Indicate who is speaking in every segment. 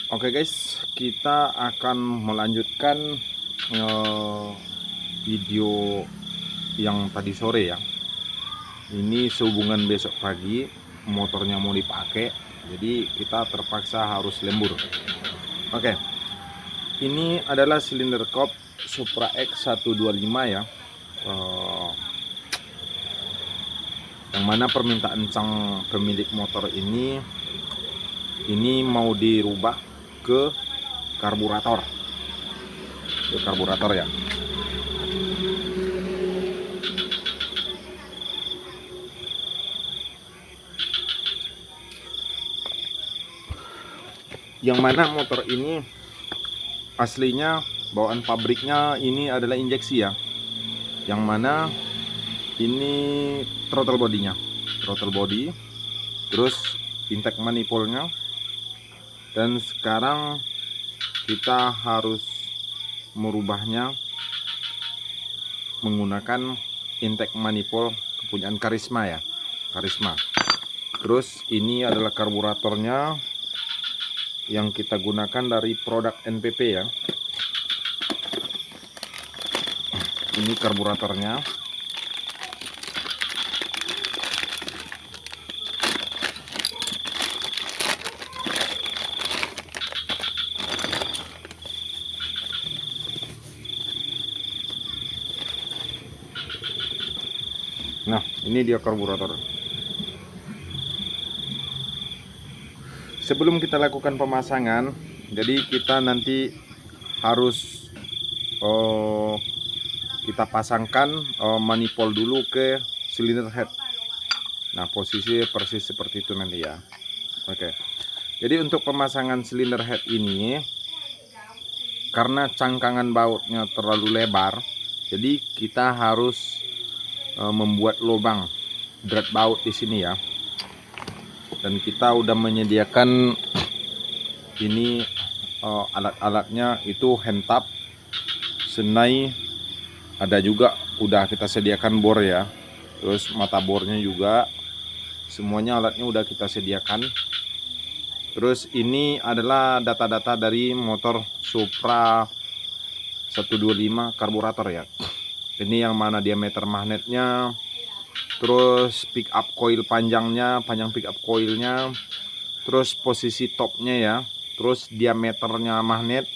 Speaker 1: Oke guys, kita akan melanjutkan video yang tadi sore ya. Ini sehubungan besok pagi motornya mau dipakai, jadi kita terpaksa harus lembur. Oke, ini adalah silinder kop Supra X 125 ya. Yang mana permintaan sang pemilik motor ini mau dirubah ke karburator ya. Yang mana motor ini aslinya bawaan pabriknya ini adalah injeksi ya. Yang mana ini throttle body, terus intake manifoldnya, dan sekarang kita harus merubahnya menggunakan intake manifold kepunyaan Karisma ya, Terus ini adalah karburatornya yang kita gunakan dari produk NPP ya. Ini karburatornya. Nah, ini dia karburator. Sebelum kita lakukan pemasangan, jadi kita nanti harus kita pasangkan manifold dulu ke silinder head. Nah, posisi persis seperti itu nanti ya. Oke. Jadi untuk pemasangan silinder head ini, karena cangkangan bautnya terlalu lebar, jadi kita harus membuat lubang drat baut di sini ya. Dan kita udah menyediakan ini alat-alatnya, itu hand tap, senai, ada juga udah kita sediakan bor ya, terus mata bornya juga, semuanya alatnya udah kita sediakan. Terus ini adalah data-data dari motor Supra 125 karburator ya. Ini yang mana diameter magnetnya, terus pick up coil panjang pick up coilnya, terus posisi topnya ya, terus diameternya magnet,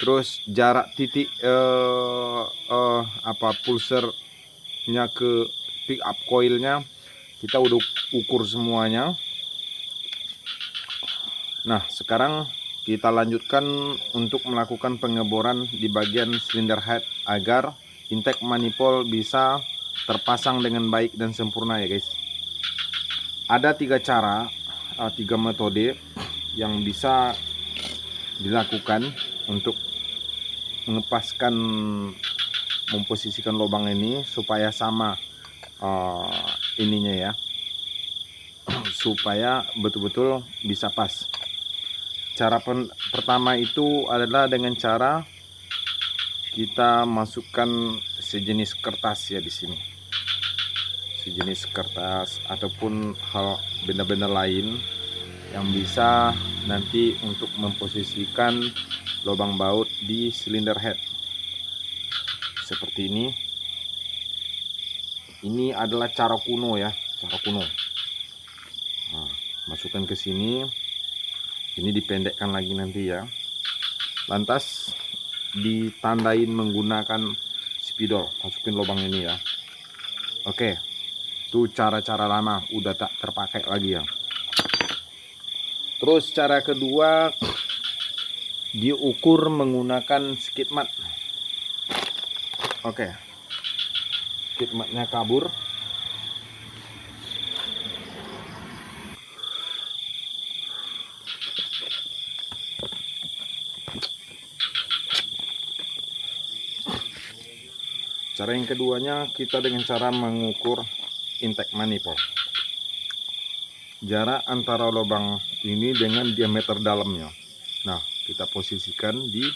Speaker 1: terus jarak titik pulsernya ke pick up coilnya kita udah ukur semuanya. Nah, sekarang kita lanjutkan untuk melakukan pengeboran di bagian silinder head agar intake manifold bisa terpasang dengan baik dan sempurna ya guys. Ada 3 cara, 3 metode yang bisa dilakukan untuk memposisikan lubang ini supaya sama ininya ya, supaya betul-betul bisa pas. Cara pertama itu adalah dengan cara kita masukkan sejenis kertas ya di sini, sejenis kertas ataupun hal benda-benda lain yang bisa nanti untuk memposisikan lubang baut di silinder head seperti ini. Ini adalah cara kuno ya, cara kuno. Nah, masukkan ke sini, ini dipendekkan lagi nanti ya, lantas ditandain menggunakan spidol, masukin lubang ini ya. Oke, itu cara-cara lama udah tak terpakai lagi ya. Terus cara kedua, diukur menggunakan skid mat. Oke, skid matnya kabur. Cara yang keduanya, kita dengan cara mengukur intake manifold, jarak antara lubang ini dengan diameter dalamnya. Nah, kita posisikan di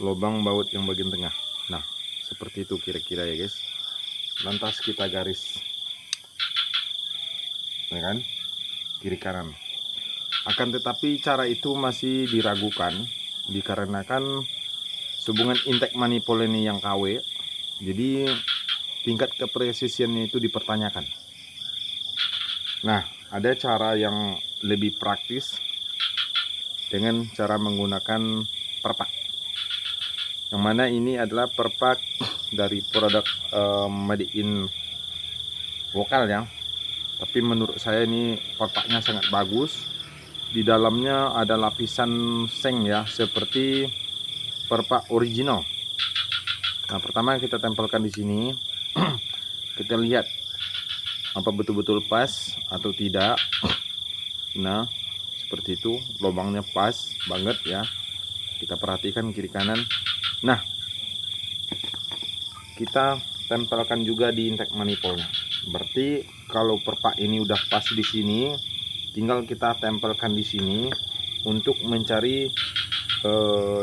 Speaker 1: lubang baut yang bagian tengah. Nah, seperti itu kira-kira ya guys. Lantas kita garis, ya kan, kiri kanan. Akan tetapi cara itu masih diragukan dikarenakan hubungan intake manifold ini yang KW, jadi tingkat kepresisiannya itu dipertanyakan. Nah, ada cara yang lebih praktis dengan cara menggunakan perpak, yang mana ini adalah perpak dari produk made in lokal ya, tapi menurut saya ini perpaknya sangat bagus. Di dalamnya ada lapisan seng ya, seperti perpak original. Nah, pertama kita tempelkan di sini. Kita lihat apa betul-betul pas atau tidak. Nah, seperti itu, lubangnya pas banget ya. Kita perhatikan kiri kanan. Nah, kita tempelkan juga di intake manifoldnya. Berarti kalau perpak ini udah pas di sini, tinggal kita tempelkan di sini untuk mencari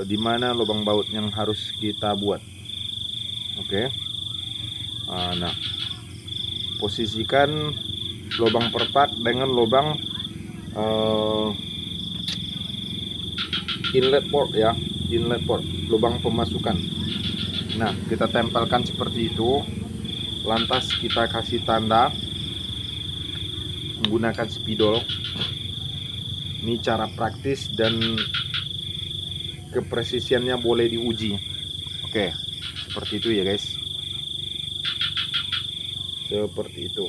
Speaker 1: di mana lubang baut yang harus kita buat. Oke. Nah, posisikan lubang perpak dengan lubang inlet port ya, inlet port, lubang pemasukan. Nah, kita tempelkan seperti itu. Lantas kita kasih tanda menggunakan spidol. Ini cara praktis dan kepresisiannya boleh diuji. Oke, seperti itu ya guys. Seperti itu.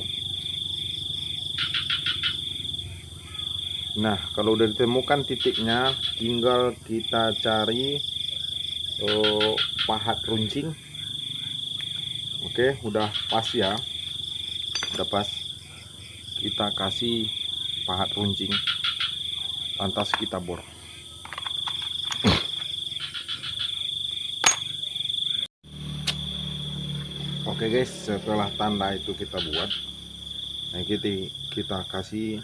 Speaker 1: Nah, kalau udah ditemukan titiknya, tinggal kita cari pahat runcing. Oke, udah pas ya, udah pas. Kita kasih pahat runcing, lantas kita bor. Oke guys, setelah tanda itu kita buat, nah kita kasih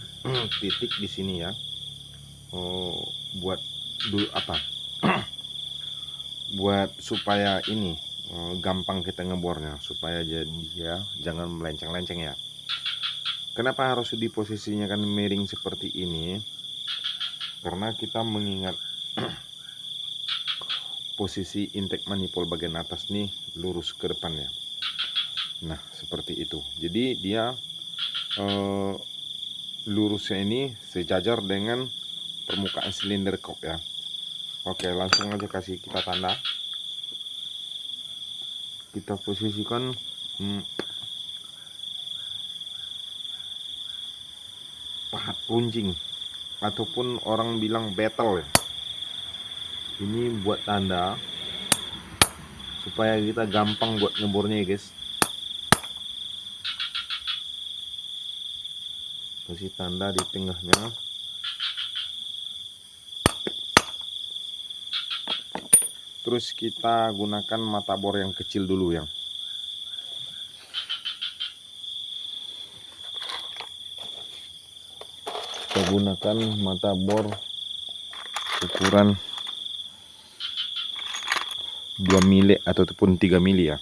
Speaker 1: titik di sini ya. Buat dulu apa? Buat supaya ini gampang kita ngebornya, supaya jadi ya jangan melenceng-lenceng ya. Kenapa harus di posisinya kan miring seperti ini? Karena kita mengingat posisi intake manifold bagian atas nih lurus ke depan ya. Nah, seperti itu. Jadi dia lurusnya ini sejajar dengan permukaan silinder kop ya. Oke, langsung aja kasih kita tanda. Kita posisikan pahat runcing, ataupun orang bilang battle ya. Ini buat tanda supaya kita gampang buat ngebornya ya guys. Kasih tanda di tengahnya. Terus kita gunakan mata bor yang kecil dulu yang. Kita gunakan mata bor ukuran 2 mili ataupun 3 mili ya.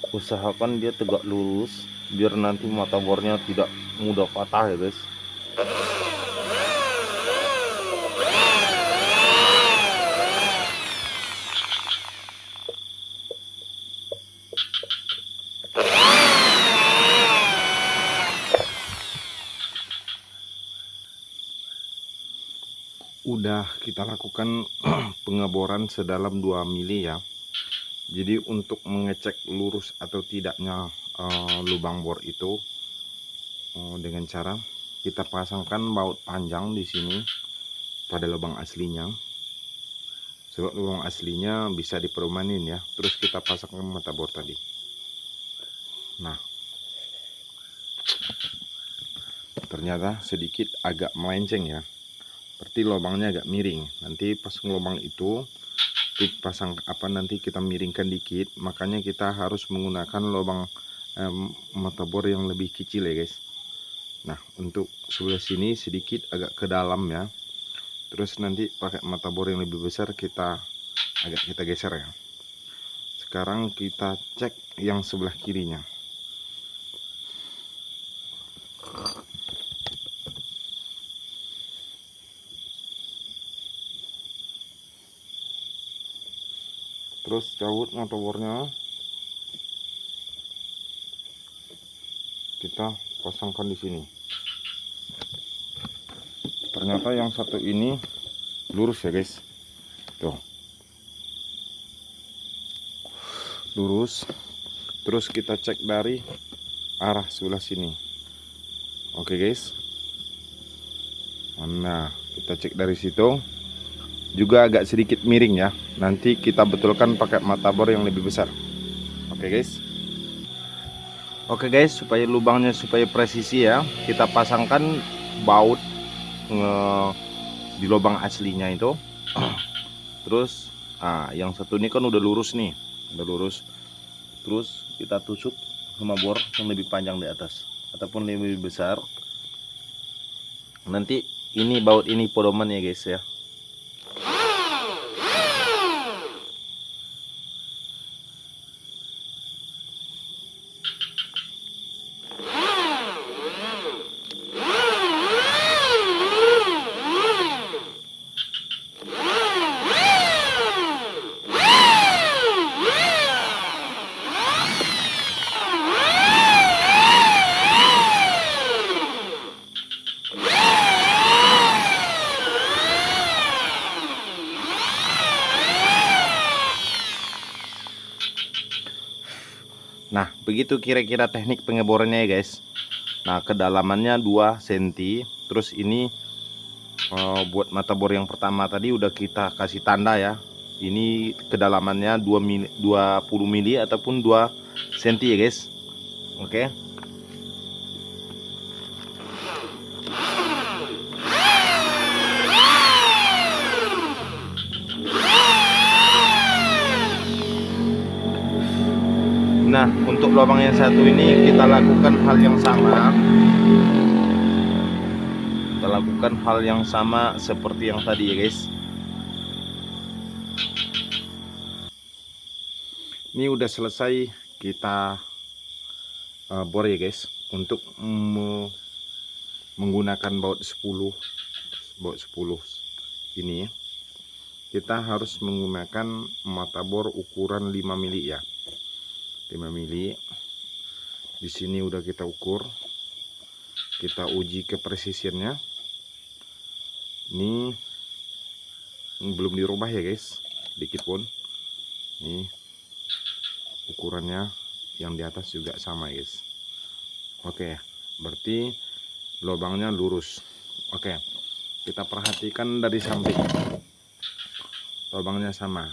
Speaker 1: Usahakan dia tegak lurus biar nanti mata bornya tidak mudah patah ya guys. Udah kita lakukan pengeboran sedalam 2 mili ya. Jadi untuk mengecek lurus atau tidaknya lubang bor itu dengan cara kita pasangkan baut panjang di sini pada lubang aslinya. Sebab lubang aslinya bisa dipermanin ya. Terus kita pasangkan mata bor tadi. Nah, ternyata sedikit agak melenceng ya. Berarti lubangnya agak miring. Nanti pas lubang itu dipasang nanti kita miringkan dikit, makanya kita harus menggunakan lubang mata bor yang lebih kecil ya guys. Nah, untuk sebelah sini sedikit agak ke dalam ya. Terus nanti pakai mata bor yang lebih besar kita geser ya. Sekarang kita cek yang sebelah kirinya. Terus cabut mata bornya, kita pasangkan di sini. Ternyata yang satu ini lurus ya guys, tuh lurus. Terus kita cek dari arah sebelah sini. Oke guys, nah kita cek dari situ juga agak sedikit miring ya. Nanti kita betulkan pakai mata bor yang lebih besar. Oke guys. Oke guys, supaya lubangnya supaya presisi ya, kita pasangkan baut di lubang aslinya itu. Terus yang satu ini kan udah lurus nih, udah lurus. Terus kita tusuk sama bor yang lebih panjang di atas ataupun lebih besar. Nanti ini baut ini pedoman ya guys ya. Nah, begitu kira-kira teknik pengeborannya ya guys. Nah, kedalamannya 2 cm. Terus ini buat mata bor yang pertama tadi udah kita kasih tanda ya. Ini kedalamannya 20 mili ataupun 2 cm ya guys. Oke. Nah, untuk lubang yang satu ini kita lakukan hal yang sama. Kita lakukan hal yang sama seperti yang tadi ya guys. Ini udah selesai kita bor ya guys. Untuk menggunakan baut 10 ini kita harus menggunakan mata bor ukuran 5 mili ya. 5 mili. Di sini udah kita ukur, kita uji kepresisiannya. Ini belum dirubah ya guys, sedikit pun. Ini ukurannya yang di atas juga sama guys. Oke, berarti lubangnya lurus. Oke, kita perhatikan dari samping, lubangnya sama,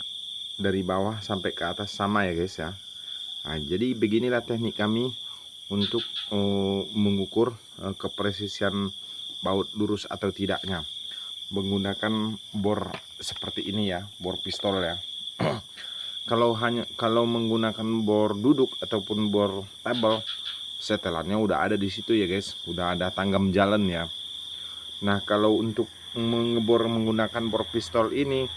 Speaker 1: dari bawah sampai ke atas sama ya guys ya. Nah, jadi beginilah teknik kami untuk mengukur kepresisian baut lurus atau tidaknya menggunakan bor seperti ini ya, bor pistol ya. Kalau menggunakan bor duduk ataupun bor tabel, setelannya udah ada di situ ya guys, udah ada tanggam jalan ya. Nah, kalau untuk mengebor menggunakan bor pistol ini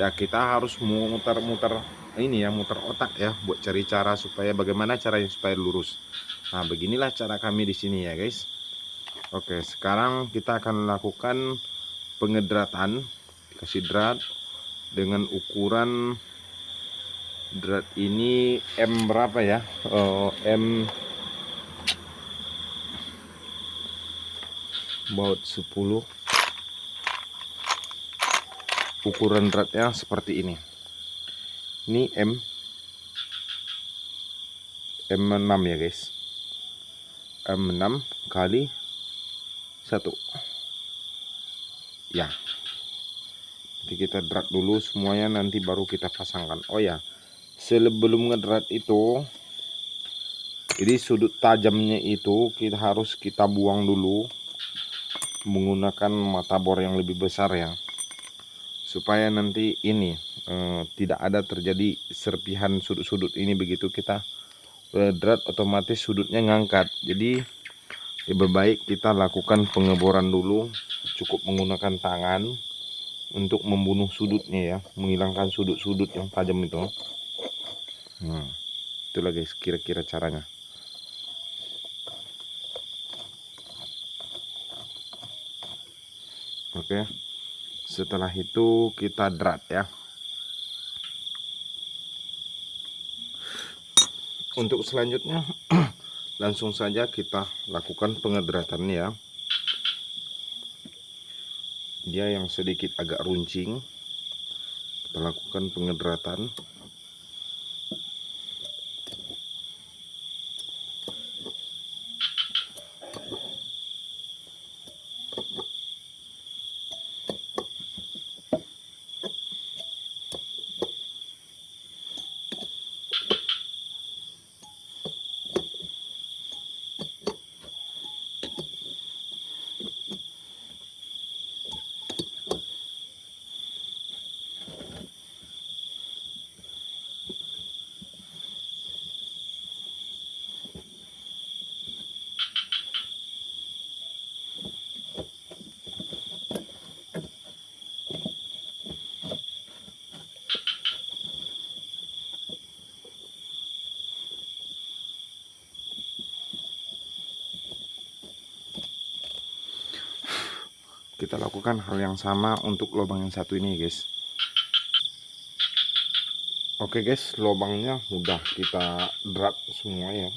Speaker 1: ya, kita harus muter-muter ini ya, muter otak ya, buat cari cara supaya bagaimana caranya supaya lurus. Nah, beginilah cara kami di sini ya guys. Oke, sekarang kita akan lakukan pengedratan. Kasih drat dengan ukuran drat ini M berapa ya? M baut 10. Ukuran dratnya seperti ini. Ini M6 ya guys. M6 kali 1 ya. Jadi kita drat dulu semuanya, nanti baru kita pasangkan. Oh ya, sebelum ngedrat itu, jadi sudut tajamnya itu harus kita buang dulu menggunakan mata bor yang lebih besar ya, supaya nanti ini tidak ada terjadi serpihan sudut-sudut ini. Begitu kita drat otomatis sudutnya ngangkat. Jadi lebih baik kita lakukan pengeboran dulu, cukup menggunakan tangan untuk membunuh sudutnya ya, menghilangkan sudut-sudut yang tajam itu. Nah, itulah guys kira-kira caranya. Oke, setelah itu kita drat ya. Untuk selanjutnya langsung saja kita lakukan pengedratannya ya. Dia yang sedikit agak runcing, kita lakukan pengedratan. Kita lakukan hal yang sama untuk lubang yang satu ini guys. Oke guys, lubangnya udah kita drat semua ya.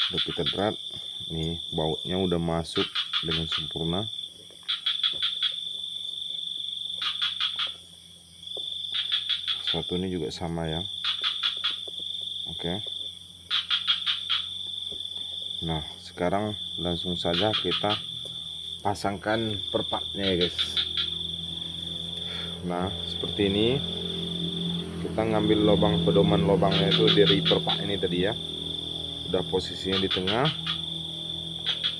Speaker 1: Udah kita drat. Nih bautnya udah masuk dengan sempurna. Satu ini juga sama ya. Oke. Nah sekarang langsung saja kita pasangkan perpaknya ya guys. Nah seperti ini, kita ngambil lubang pedoman lubangnya itu dari perpak ini tadi ya, udah posisinya di tengah.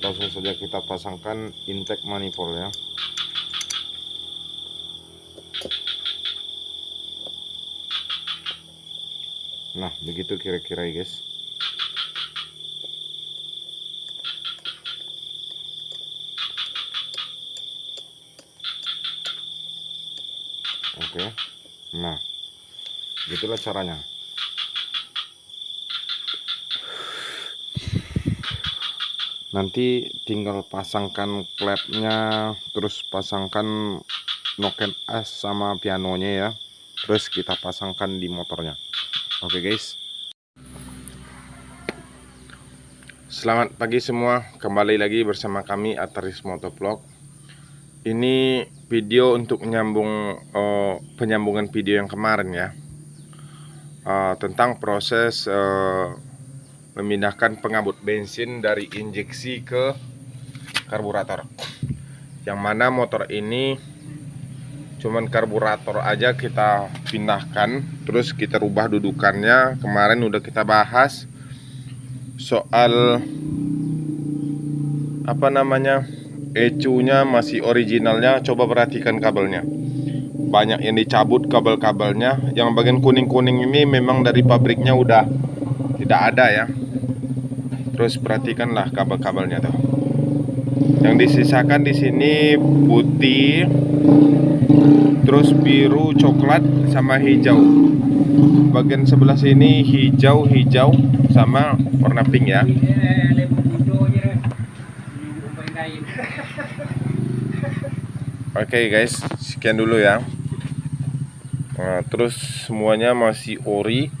Speaker 1: Langsung saja kita pasangkan intake manifold ya. Nah begitu kira-kira ya guys. Oke, nah gitulah caranya. Nanti tinggal pasangkan klepnya, terus pasangkan noken as sama pianonya ya, terus kita pasangkan di motornya. Oke guys, selamat pagi semua, kembali lagi bersama kami Ataris Motovlog. Ini video untuk menyambung penyambungan video yang kemarin ya, tentang proses memindahkan pengabut bensin dari injeksi ke karburator. Yang mana motor ini cuman karburator aja kita pindahkan, terus kita rubah dudukannya. Kemarin udah kita bahas soal apa namanya, ECU-nya masih originalnya. Coba perhatikan kabelnya, banyak yang dicabut kabel-kabelnya. Yang bagian kuning-kuning ini memang dari pabriknya udah tidak ada ya. Terus perhatikanlah kabel-kabelnya tuh. Yang disisakan di sini putih, terus biru, coklat, sama hijau. Bagian sebelah sini hijau sama warna pink ya. Oke guys, sekian dulu ya. Nah, terus semuanya masih ori.